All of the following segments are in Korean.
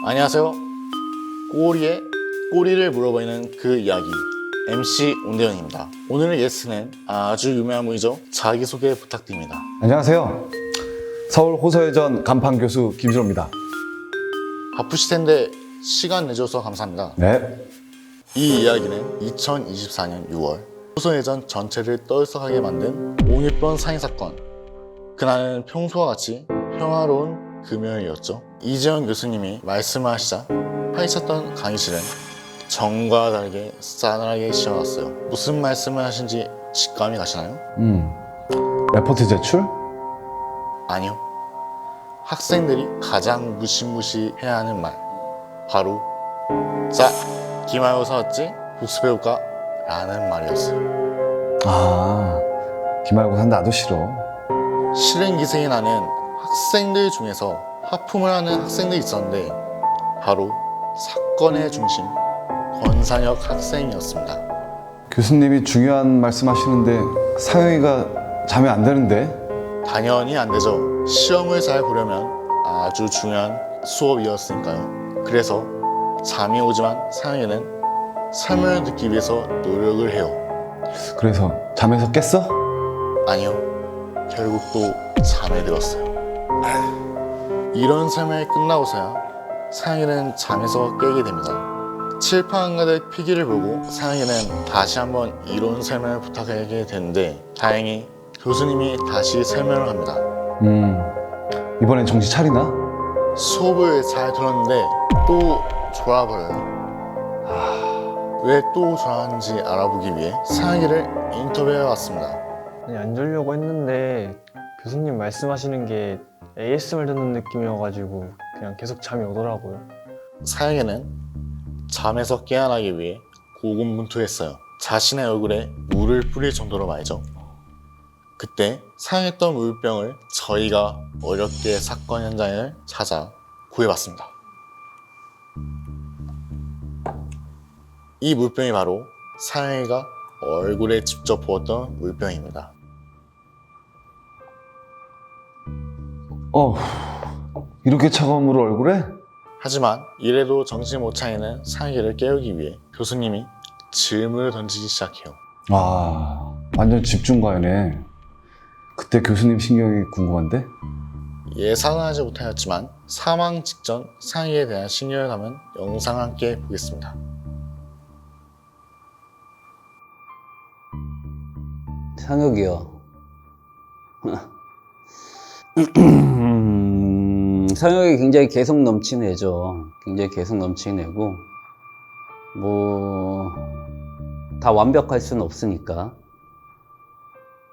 안녕하세요. 꼬리에 꼬리를 물어보이는 그 이야기 MC 온대현입니다. 오늘의 게스트는 아주 유명한 분이죠. 자기소개 부탁드립니다. 안녕하세요. 서울 호서예전 간판 교수 김준호입니다. 바쁘실 텐데 시간 내줘서 감사합니다. 네. 이 이야기는 2024년 6월 호서예전 전체를 떠들썩하게 만든 옹일번 살인 사건. 그날은 평소와 같이 평화로운 금요일이었죠. 이재원 교수님이 말씀을 하시자 파헤쳤던 강의실은 전과 다르게 싸늘하게 시원했어요. 무슨 말씀을 하신지 직감이 가시나요? 레포트 제출? 아니요. 학생들이 가장 무시무시해야 하는 말, 바로 자, 기말고사 왔지? 복습해올까? 라는 말이었어요. 아, 기말고사 나도 싫어. 실행기생이 나는 학생들 중에서 하품을 하는 학생들이 있었는데 바로 사건의 중심, 권상혁 학생이었습니다. 교수님이 중요한 말씀하시는데 상영이가 자면 안 되는데? 당연히 안 되죠. 시험을 잘 보려면 아주 중요한 수업이었으니까요. 그래서 잠이 오지만 상혁이는 설명을 듣기 위해서 노력을 해요. 그래서 잠에서 깼어? 아니요. 결국 또 잠에 들었어요. 이런 설명이 끝나고서야 상혁이는 잠에서 깨게 됩니다. 칠판 한가득 필기를 보고 상혁이는 다시 한번 이론 설명을 부탁하게 되는데 다행히 교수님이 다시 설명을 합니다. 이번엔 정신 차리나? 수업을 잘 들었는데 또 졸아버려요. 왜 또 졸았는지 알아보기 위해 상혁이를 인터뷰해 왔습니다. 아니, 안 자려고 했는데 교수님 말씀하시는 게 ASMR 듣는 느낌이어가지고 그냥 계속 잠이 오더라고요. 상혁이는 잠에서 깨어나기 위해 고군분투했어요. 자신의 얼굴에 물을 뿌릴 정도로 말이죠. 그때 사용했던 물병을 저희가 어렵게 사건 현장을 찾아 구해봤습니다. 이 물병이 바로 상혁이가 얼굴에 직접 부었던 물병입니다. 이렇게 차가운 물을 얼굴에? 하지만 이래도 정신 못 차리는 상혁이를 깨우기 위해 교수님이 질문을 던지기 시작해요. 아, 완전 집중과외네. 그때 교수님 신경이 궁금한데? 예상은 하지 못하였지만 사망 직전 상혁이에 대한 신경을 담은 영상을 함께 보겠습니다. 상혁이요. 상혁이 굉장히 개성 넘치는 애죠. 굉장히 개성 넘치는 애고, 다 완벽할 수는 없으니까.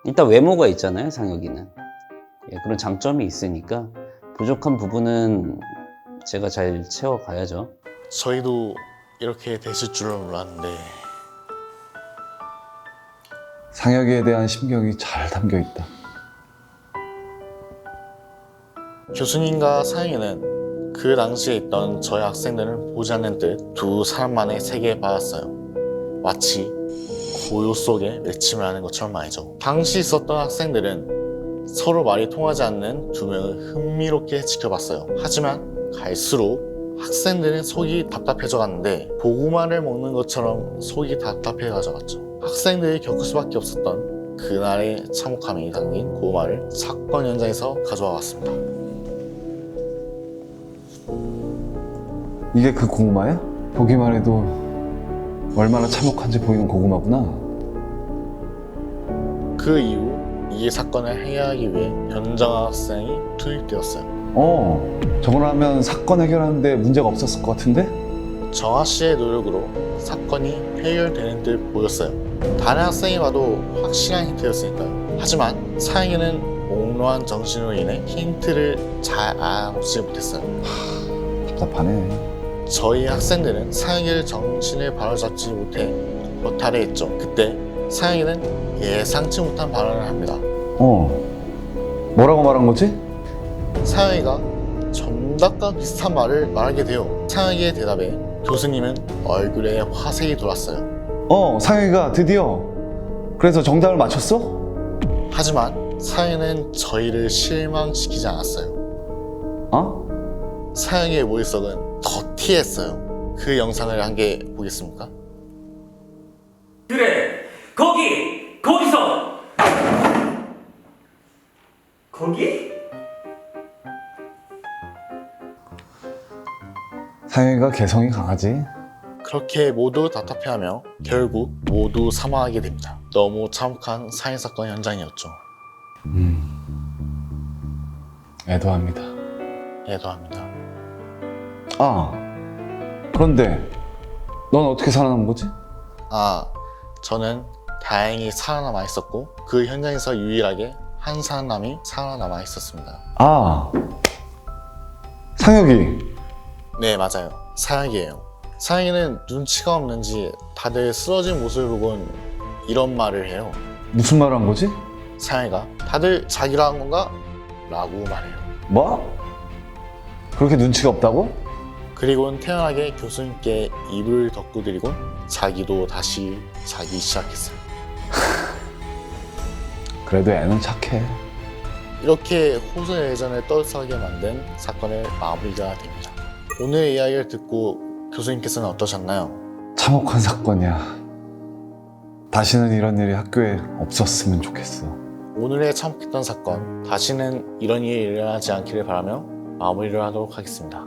일단 외모가 있잖아요, 상혁이는. 예, 그런 장점이 있으니까 부족한 부분은 제가 잘 채워가야죠. 저희도 이렇게 되실 줄은 몰랐는데 상혁이에 대한 심경이 잘 담겨있다. 교수님과 상혁이는 그 당시에 있던 저희 학생들은 보지 않는 듯 두 사람만의 세계에 빠졌어요. 마치 고요 속에 외침을 하는 것처럼 말이죠. 당시 있었던 학생들은 서로 말이 통하지 않는 두 명을 흥미롭게 지켜봤어요. 하지만 갈수록 학생들은 속이 답답해져 갔는데 고구마를 먹는 것처럼 속이 답답해 가져갔죠. 학생들이 겪을 수밖에 없었던 그날의 참혹함이 담긴 고구마를 사건 현장에서 가져와 왔습니다. 이게 그 고구마야? 보기만 해도 얼마나 참혹한지 보이는 고구마구나. 그 이후 이 사건을 해결하기 위해 변정아 학생이 투입되었어요. 저걸 하면 사건 해결하는데 문제가 없었을 것 같은데? 정아 씨의 노력으로 사건이 해결되는 듯 보였어요. 다른 학생이 봐도 확실한 힌트였으니까요. 하지만 사영이는 몽롱한 정신으로 인해 힌트를 잘 알아보지 못했어요. 답답하네. 저희 학생들은 사영이를 정신을 바로잡지 못해 허탈해했죠. 그때 사영이는 예상치 못한 발언을 합니다. 뭐라고 말한 거지? 사영이가 정답과 비슷한 말을 말하게 돼요. 사영이의 대답에 교수님은 얼굴에 화색이 돌았어요. 상혁이가 드디어 그래서 정답을 맞췄어? 하지만 사영이는 저희를 실망시키지 않았어요. 사영이의 머릿속은 더티했어요. 그 영상을 한 개 보겠습니까? 그래, 거기서! 거기? 상혁이가 개성이 강하지. 그렇게 모두 답답해하며 결국 모두 사망하게 됩니다. 너무 참혹한 살인사건 현장이었죠. 애도합니다. 애도합니다. 아, 그런데 넌 어떻게 살아남은 거지? 저는 다행히 살아남아 있었고 그 현장에서 유일하게 한 사람이 살아남아 있었습니다. 아, 상혁이. 네, 맞아요. 사양이에요. 사양이는 눈치가 없는지 다들 쓰러진 모습을 보곤 이런 말을 해요. 무슨 말을 한 거지? 사양이가 다들 자기라 한 건가? 라고 말해요. 뭐? 그렇게 눈치가 없다고? 그리고는 태연하게 교수님께 입을 덮고 드리곤 자기도 다시 자기 시작했어요. 그래도 애는 착해. 이렇게 호소의 예전을 떠올게 만든 사건의 마무리가 됩니다. 오늘의 이야기를 듣고 교수님께서는 어떠셨나요? 참혹한 사건이야. 다시는 이런 일이 학교에 없었으면 좋겠어. 오늘의 참혹했던 사건, 다시는 이런 일이 일어나지 않기를 바라며 마무리를 하도록 하겠습니다.